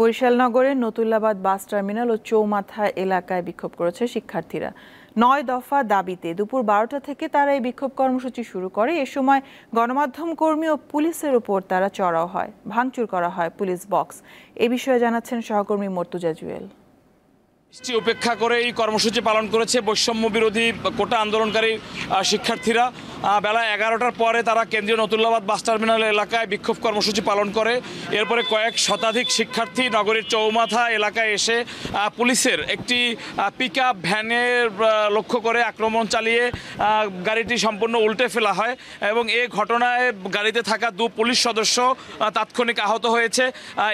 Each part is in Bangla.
বরিশাল নগরের নতুল্লাবাদ বাস টার্মিনাল ও চৌমাথা এলাকায় বিক্ষোভ করেছে শিক্ষার্থীরা। ৯ দফা দাবিতে দুপুর ১২টা থেকে তারা এই বিক্ষোভ কর্মসূচি শুরু করে। এ সময় গণমাধ্যম কর্মী ও পুলিশের উপর তারা চড়াও হয়, ভাঙচুর করা হয় পুলিশ বক্স। এ বিষয়ে জানাচ্ছেন সহকর্মী মর্তুজা জুয়েল। বৃষ্টি উপেক্ষা করে এই কর্মসূচি পালন করেছে বৈষম্য বিরোধী কোটা আন্দোলনকারী শিক্ষার্থীরা। বেলা ১১টার পরে তারা কেন্দ্রীয় নতুল্লাবাদ বাস টার্মিনাল এলাকায় বিক্ষোভ কর্মসূচি পালন করে। এরপরে কয়েক শতাধিক শিক্ষার্থী নগরীর চৌমাথা এলাকায় এসে পুলিশের একটি পিকআপ ভ্যানের লক্ষ্য করে আক্রমণ চালিয়ে গাড়িটি সম্পূর্ণ উল্টে ফেলা হয় এবং এই ঘটনায় গাড়িতে থাকা ২ পুলিশ সদস্য তাৎক্ষণিক আহত হয়েছে।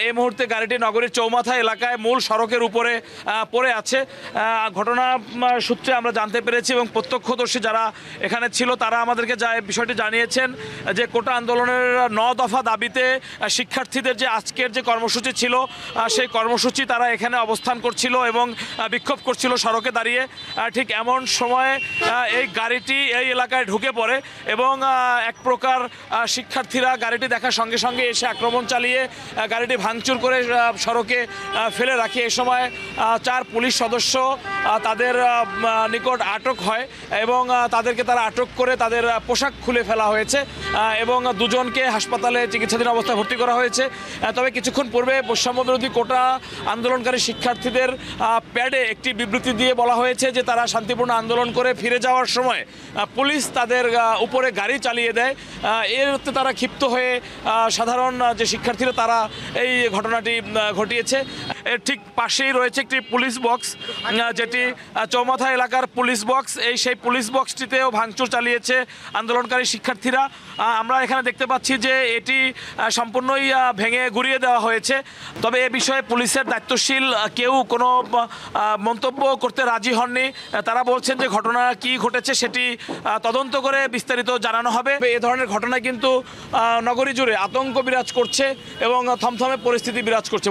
এই মুহূর্তে গাড়িটি নগরীর চৌমাথা এলাকায় মূল সড়কের উপরে পড়ে আছে। ঘটনা সূত্রে আমরা জানতে পেরেছি এবং প্রত্যক্ষদর্শী যারা এখানে ছিল তারা আমাদেরকে বিষয়টি জানিয়েছেন যে কোটা আন্দোলনের ৯ দফা দাবিতে শিক্ষার্থীদের যে আজকের যে কর্মসূচি ছিল সেই কর্মসূচি তারা এখানে অবস্থান করছিল এবং বিক্ষোভ করছিল সড়কে দাঁড়িয়ে। ঠিক এমন সময়ে এই গাড়িটি এই এলাকায় ঢুকে পড়ে এবং এক প্রকার শিক্ষার্থীরা গাড়িটি দেখার সঙ্গে সঙ্গে এসে আক্রমণ চালিয়ে গাড়িটি ভাঙচুর করে সড়কে ফেলে রাখে। এ সময় ৪ পুলিশ সদস্য তাদের নিকট আটক হয় এবং তাদেরকে তারা আটক করে তাদের পোশাক খুলে ফেলা হয়েছে এবং ২ জনকে হাসপাতালে চিকিৎসাধীন অবস্থায় ভর্তি করা হয়েছে। তবে কিছুক্ষণ পূর্বে বৈষম্য বিরোধী কোটা আন্দোলনকারী শিক্ষার্থীদের প্যাডে একটি বিবৃতি দিয়ে বলা হয়েছে যে তারা শান্তিপূর্ণ আন্দোলন করে ফিরে যাওয়ার সময় পুলিশ তাদের উপরে গাড়ি চালিয়ে দেয়। এরতে তারা ক্ষিপ্ত হয়ে সাধারণ যে শিক্ষার্থীরা তারা এই ঘটনাটি ঘটিয়েছে। এর ঠিক পাশেই রয়েছে একটি পুলিশ বক্স, যেটি চৌমাথা এলাকার পুলিশ বক্স। সেই পুলিশ বক্সটিতেও ভাঙচুর চালিয়েছে আন্দোলনকারী শিক্ষার্থীরা। আমরা এখানে দেখতে পাচ্ছি যে এটি সম্পূর্ণই ভেঙে গুঁড়িয়ে দেওয়া হয়েছে। তবে এ বিষয়ে পুলিশের দায়িত্বশীল কেউ কোনো মন্তব্য করতে রাজি হননি। তারা বলছেন যে ঘটনা কি ঘটেছে সেটি তদন্ত করে বিস্তারিত জানানো হবে। এ ধরনের ঘটনা কিন্তু নগরী জুড়ে আতঙ্ক বিরাজ করছে এবং থমথমে পরিস্থিতি বিরাজ করছে।